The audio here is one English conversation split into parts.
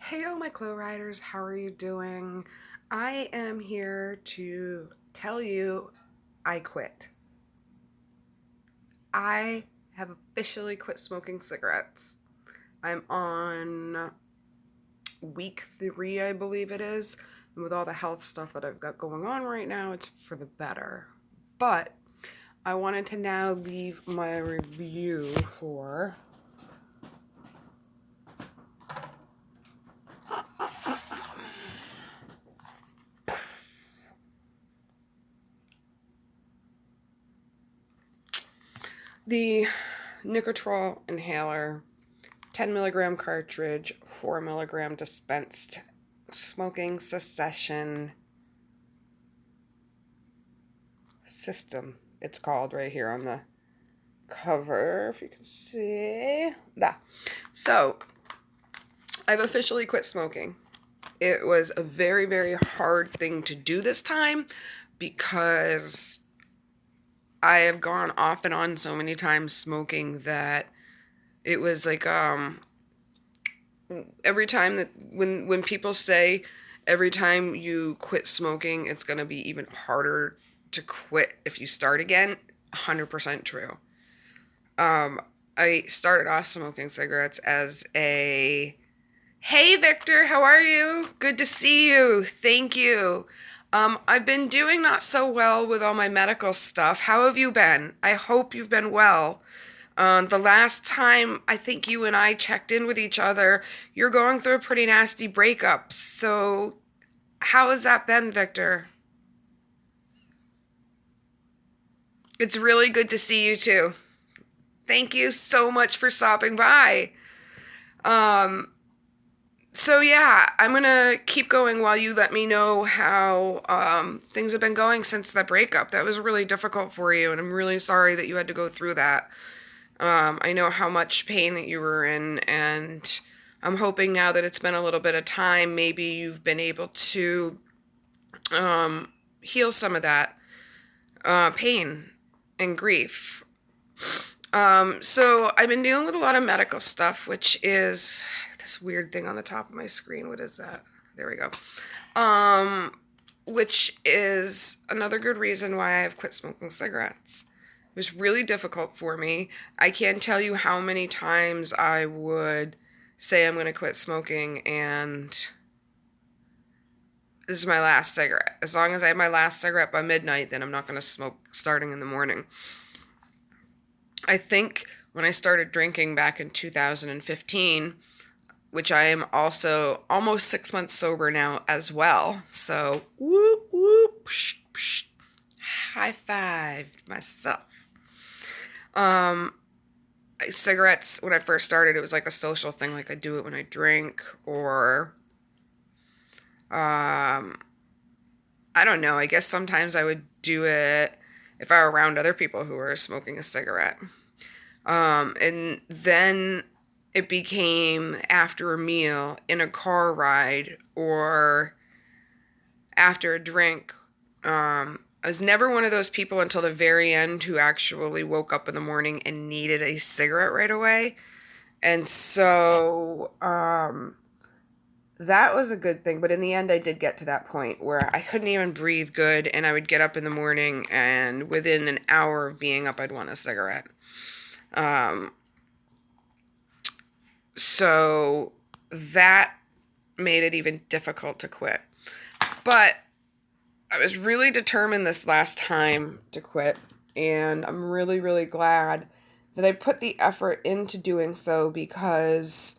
Hey, all my Clo Riders, how are you doing? I am here to tell you I quit. I have officially quit smoking cigarettes. I'm on week 3, I believe it is. And with all the health stuff that I've got going on right now, it's for the better. But I wanted to now leave my review for the Nicotrol inhaler 10 milligram cartridge, 4 milligram dispensed smoking cessation system. It's called right here on the cover, if you can see. That. So, I've officially quit smoking. It was a very, very hard thing to do this time because I have gone off and on so many times smoking that it was like every time that when people say every time you quit smoking it's going to be even harder to quit if you start again, 100% true. I started off smoking cigarettes as a, hey Victor, how are you? Good to see you. Thank you. I've been doing not so well with all my medical stuff. How have you been? I hope you've been well. The last time I think you and I checked in with each other, you're going through a pretty nasty breakup. So, how has that been, Victor? It's really good to see you too. Thank you so much for stopping by. Um, so yeah, I'm gonna keep going while you let me know how things have been going since that breakup. That was really difficult for you, and I'm really sorry that you had to go through that. I know how much pain that you were in, and I'm hoping now that it's been a little bit of time, maybe you've been able to heal some of that pain and grief. So I've been dealing with a lot of medical stuff, which is this weird thing on the top of my screen. What is that? There we go. Which is another good reason why I have quit smoking cigarettes. It was really difficult for me. I can't tell you how many times I would say I'm going to quit smoking and this is my last cigarette. As long as I have my last cigarette by midnight, then I'm not going to smoke starting in the morning. I think when I started drinking back in 2015, which I am also almost 6 months sober now as well. So, whoop, whoop, psh, psh, high fived myself. Cigarettes, when I first started, it was like a social thing. Like I do it when I drink, or I don't know. I guess sometimes I would do it if I were around other people who were smoking a cigarette. And then it became after a meal, in a car ride, or after a drink. I was never one of those people until the very end who actually woke up in the morning and needed a cigarette right away. And so that was a good thing. But in the end, I did get to that point where I couldn't even breathe good. And I would get up in the morning, and within an hour of being up, I'd want a cigarette. So that made it even difficult to quit. But I was really determined this last time to quit, and I'm really, really glad that I put the effort into doing so because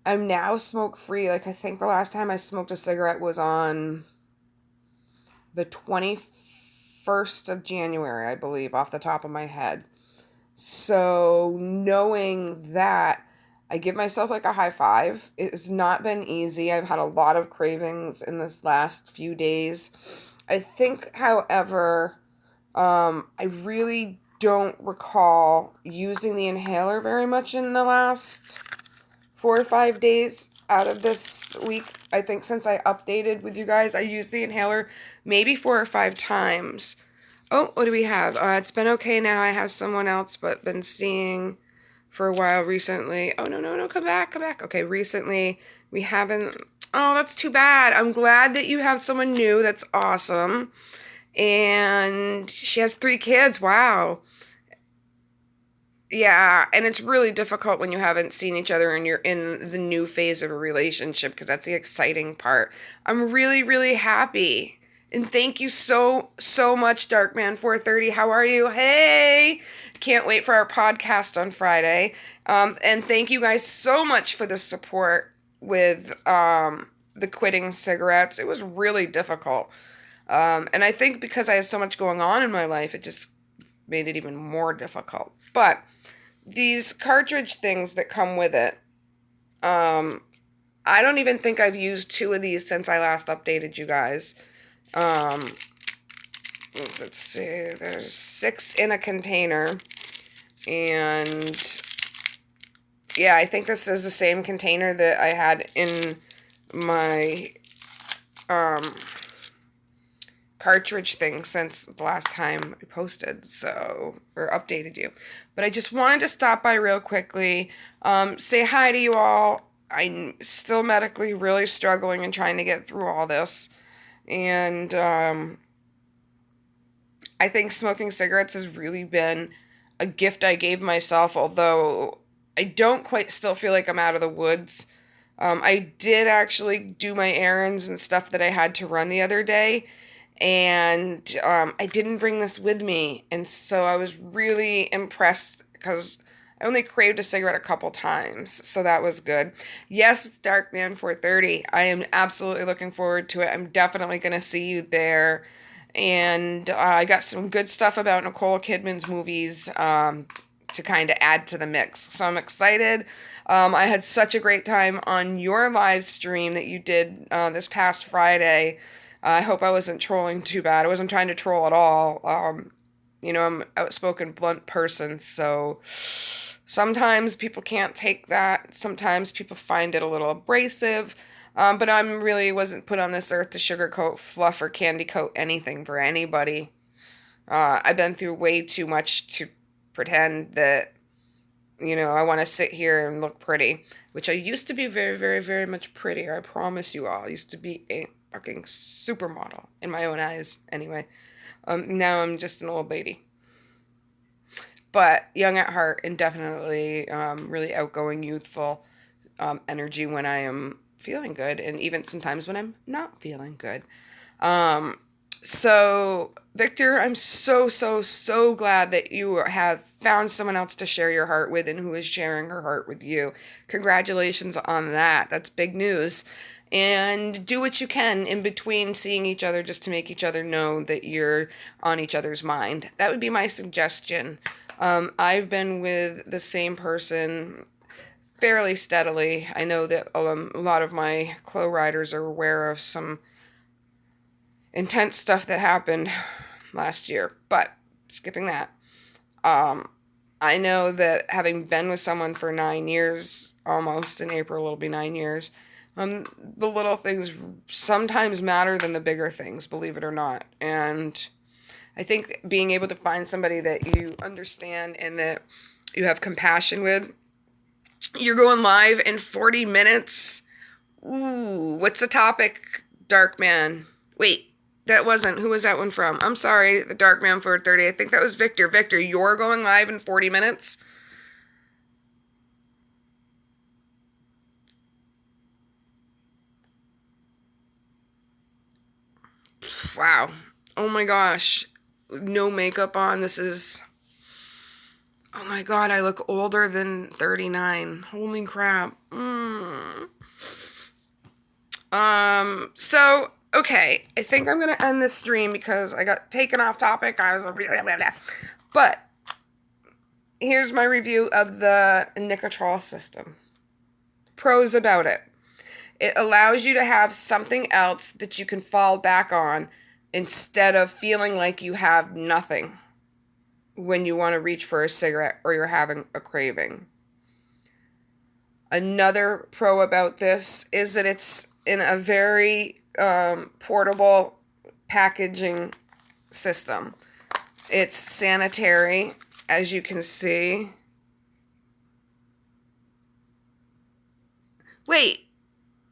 I'm now smoke-free. Like, I think the last time I smoked a cigarette was on the 21st of January, I believe, off the top of my head. So knowing that, I give myself like a high five. It's not been easy. I've had a lot of cravings in this last few days. I think, however, I really don't recall using the inhaler very much in the last 4 or 5 days out of this week. I think since I updated with you guys, I used the inhaler maybe 4 or 5 times. Oh, what do we have? It's been okay now. I have someone else, but been seeing for a while recently. Oh, no, come back. Okay, recently we haven't. Oh, that's too bad. I'm glad that you have someone new. That's awesome. And she has 3 kids. Wow. Yeah, and it's really difficult when you haven't seen each other and you're in the new phase of a relationship because that's the exciting part. I'm really, really happy. And thank you so much, Darkman 430. How are you? Hey! Can't wait for our podcast on Friday. And thank you guys so much for the support with the quitting cigarettes. It was really difficult. And I think because I had so much going on in my life, it just made it even more difficult. But these cartridge things that come with it, I don't even think I've used 2 of these since I last updated you guys. Let's see, there's 6 in a container, and yeah, I think this is the same container that I had in my cartridge thing since the last time I posted, or updated you. But I just wanted to stop by real quickly, say hi to you all. I'm still medically really struggling and trying to get through all this. And I think smoking cigarettes has really been a gift I gave myself, although I don't quite still feel like I'm out of the woods. I did actually do my errands and stuff that I had to run the other day, and I didn't bring this with me, and so I was really impressed because I only craved a cigarette a couple times, so that was good. Yes, Darkman 430, I am absolutely looking forward to it. I'm definitely going to see you there, and I got some good stuff about Nicole Kidman's movies to kind of add to the mix, so I'm excited. I had such a great time on your live stream that you did this past Friday. I hope I wasn't trolling too bad. I wasn't trying to troll at all. I'm an outspoken, blunt person, so sometimes people can't take that. Sometimes people find it a little abrasive. But I really wasn't put on this earth to sugarcoat, fluff, or candy coat anything for anybody. I've been through way too much to pretend that, I want to sit here and look pretty, which I used to be very, very, very much prettier. I promise you all. I used to be a fucking supermodel in my own eyes. Anyway, now I'm just an old lady, but young at heart and definitely really outgoing, youthful energy when I am feeling good, and even sometimes when I'm not feeling good. So Victor, I'm so glad that you have found someone else to share your heart with and who is sharing her heart with you. Congratulations on that. That's big news. And do what you can in between seeing each other just to make each other know that you're on each other's mind. That would be my suggestion. I've been with the same person fairly steadily. I know that a lot of my Clo riders are aware of some intense stuff that happened last year, but skipping that. I know that having been with someone for 9 years, almost in April it'll be 9 years, the little things sometimes matter than the bigger things, believe it or not. And I think being able to find somebody that you understand and that you have compassion with. You're going live in 40 minutes. Ooh, what's the topic, Darkman? Wait, that wasn't. Who was that one from? I'm sorry, the Darkman For 30. I think that was Victor. Victor, you're going live in 40 minutes? Wow. Oh my gosh. No makeup on. This is... Oh my god, I look older than 39. Holy crap. So, okay. I think I'm gonna end this stream because I got taken off topic. I was like, blah, blah, blah. But, here's my review of the Nicotrol system. Pros about it. It allows you to have something else that you can fall back on instead of feeling like you have nothing when you want to reach for a cigarette or you're having a craving. Another pro about this is that it's in a very portable packaging system. It's sanitary, as you can see. Wait,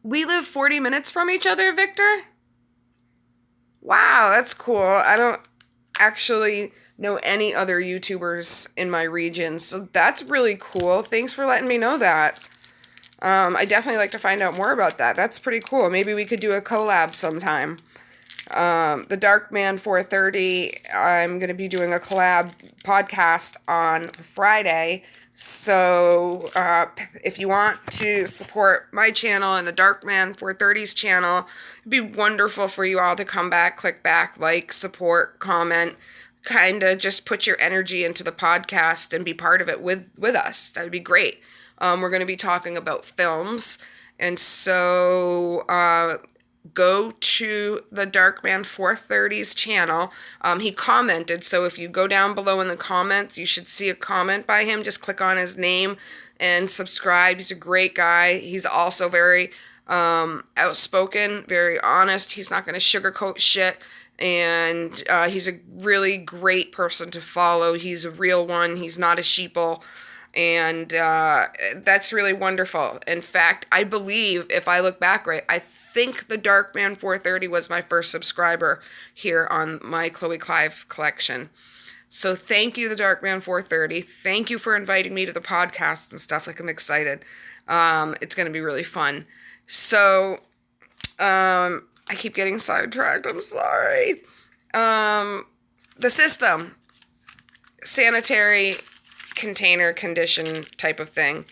we live 40 minutes from each other, Victor? Wow, that's cool. I don't actually know any other YouTubers in my region, so that's really cool. Thanks for letting me know that. I definitely like to find out more about that. That's pretty cool. Maybe we could do a collab sometime. The Darkman 430, I'm going to be doing a collab podcast on Friday. So if you want to support my channel and the Darkman 430's channel, it'd be wonderful for you all to come back, click back, like, support, comment, kind of just put your energy into the podcast and be part of it with us. That would be great. We're going to be talking about films. And so go to the Darkman 430's channel. He commented, so if you go down below in the comments, you should see a comment by him. Just click on his name and subscribe. He's a great guy. He's also very outspoken, very honest. He's not going to sugarcoat shit. And he's a really great person to follow. He's a real one. He's not a sheeple. And that's really wonderful. In fact, I believe, if I look back right, I think the Darkman 430 was my first subscriber here on my Chloe Clive collection. So thank you, the Darkman 430. Thank you for inviting me to the podcast and stuff. Like, I'm excited. It's going to be really fun. So I keep getting sidetracked. I'm sorry. The system. Sanitary container condition type of thing.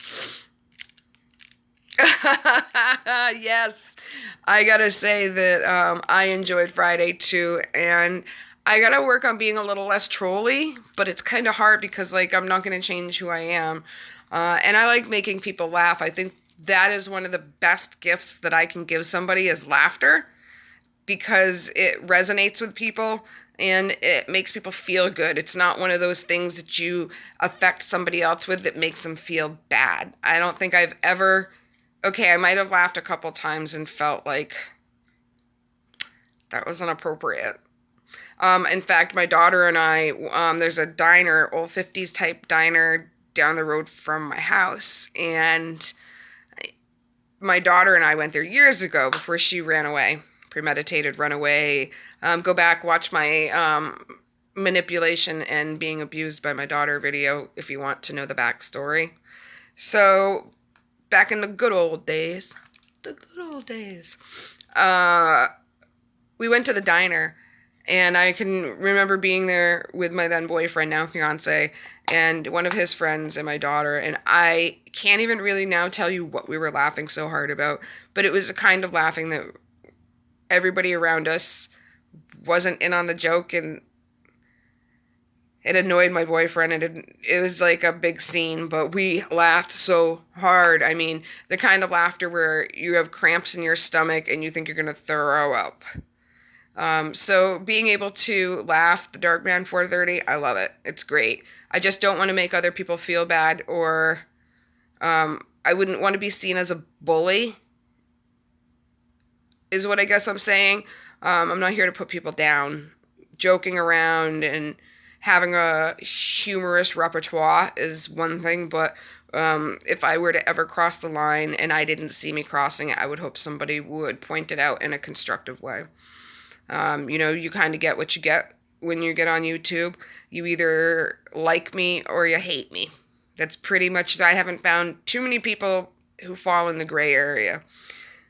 Yes, I gotta say that I enjoyed Friday too, and I gotta work on being a little less trolly, but it's kind of hard because, like, I'm not gonna change who I am, and I like making people laugh. I think that is one of the best gifts that I can give somebody is laughter, because it resonates with people and it makes people feel good. It's not one of those things that you affect somebody else with that makes them feel bad. I don't think I've ever... Okay, I might have laughed a couple times and felt like that was inappropriate. In fact, my daughter and I, there's a diner, old 50s type diner down the road from my house, and my daughter and I went there years ago before she ran away. Premeditated runaway. Go back, watch my manipulation and being abused by my daughter video if you want to know the backstory. So, back in the good old days, we went to the diner, and I can remember being there with my then boyfriend, now fiance, and one of his friends and my daughter, and I can't even really now tell you what we were laughing so hard about, but it was a kind of laughing that everybody around us wasn't in on the joke, and it annoyed my boyfriend, and it was like a big scene, but we laughed so hard. I mean, the kind of laughter where you have cramps in your stomach and you think you're going to throw up. So being able to laugh, the Darkman 430, I love it. It's great. I just don't want to make other people feel bad, or I wouldn't want to be seen as a bully, is what I guess I'm saying. I'm not here to put people down. Joking around and having a humorous repertoire is one thing, but if I were to ever cross the line and I didn't see me crossing it, I would hope somebody would point it out in a constructive way. You kind of get what you get when you get on YouTube. You either like me or you hate me. That's pretty much, I haven't found too many people who fall in the gray area.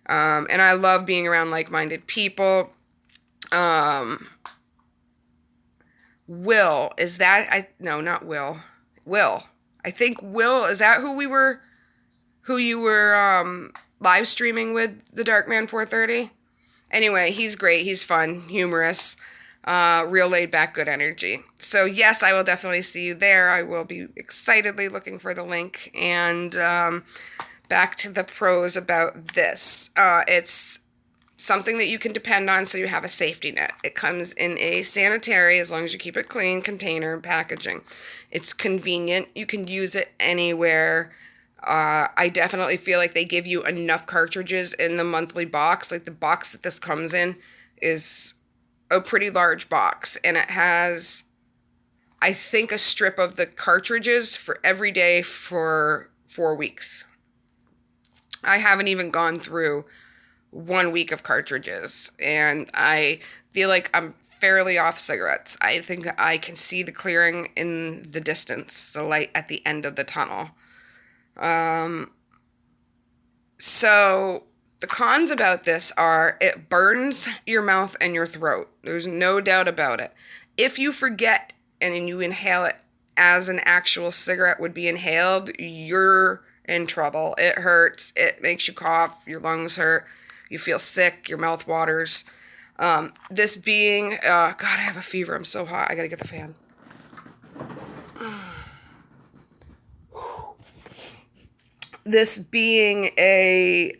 And I love being around like-minded people. Will, is that, no, not Will. Will. I think Will, is that who you were, live streaming with, the Darkman 430? Anyway, he's great. He's fun, humorous, real laid back, good energy. So yes, I will definitely see you there. I will be excitedly looking for the link. And, back to the pros about this. It's something that you can depend on, so you have a safety net. It comes in a sanitary, as long as you keep it clean, container and packaging. It's convenient. You can use it anywhere. I definitely feel like they give you enough cartridges in the monthly box. Like, the box that this comes in is a pretty large box, and it has, I think, a strip of the cartridges for every day for 4 weeks. I haven't even gone through 1 week of cartridges, and I feel like I'm fairly off cigarettes. I think I can see the clearing in the distance, the light at the end of the tunnel. Um, so the cons about this are it burns your mouth and your throat. There's no doubt about it. If you forget and you inhale it as an actual cigarette would be inhaled, you're in trouble. It hurts. It makes you cough. Your lungs hurt. You feel sick. Your mouth waters. This being, God, I have a fever. I'm so hot. I gotta get the fan. This being a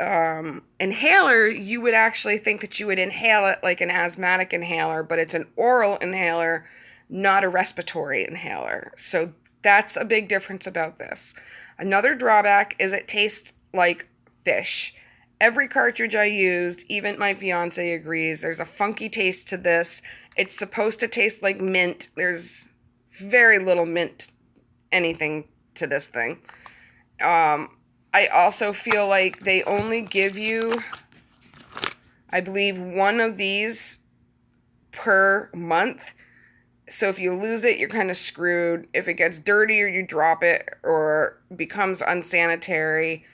inhaler, you would actually think that you would inhale it like an asthmatic inhaler, but it's an oral inhaler, not a respiratory inhaler. So that's a big difference about this. Another drawback is it tastes like fish. Every cartridge I used, even my fiance agrees, there's a funky taste to this. It's supposed to taste like mint. There's very little mint anything to this thing. I also feel like they only give you, I believe, one of these per month. So if you lose it, you're kind of screwed. If it gets dirty or you drop it or becomes unsanitary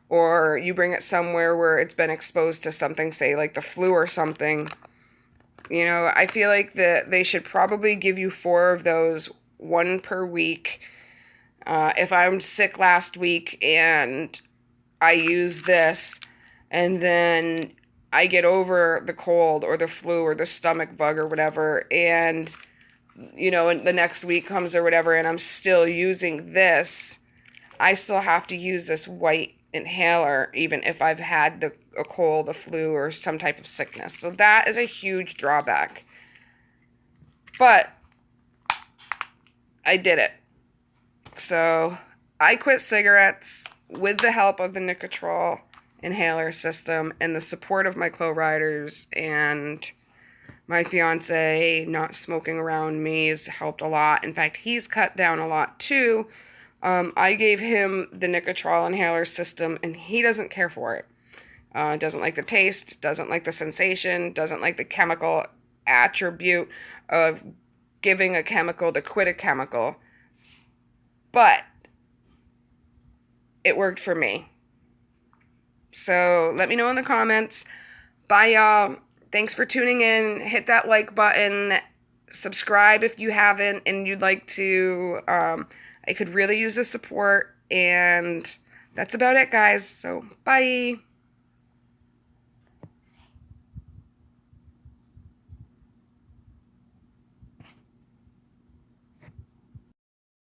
or you bring it somewhere where it's been exposed to something, say like the flu or something, I feel like they should probably give you 4 of those, 1 per week. If I'm sick last week and I use this and then I get over the cold or the flu or the stomach bug or whatever, and and the next week comes or whatever and I'm still using this, I still have to use this white inhaler even if I've had a cold, a flu, or some type of sickness. So that is a huge drawback. But I did it. So I quit cigarettes with the help of the Nicotrol inhaler system and the support of my co-riders, and my fiance not smoking around me has helped a lot. In fact, he's cut down a lot too. I gave him the Nicotrol inhaler system and he doesn't care for it. Doesn't like the taste, doesn't like the sensation, doesn't like the chemical attribute of giving a chemical to quit a chemical. But it worked for me. So let me know in the comments. Bye, y'all. Thanks for tuning in. Hit that like button. Subscribe if you haven't and you'd like to. I could really use the support. And that's about it, guys. So bye.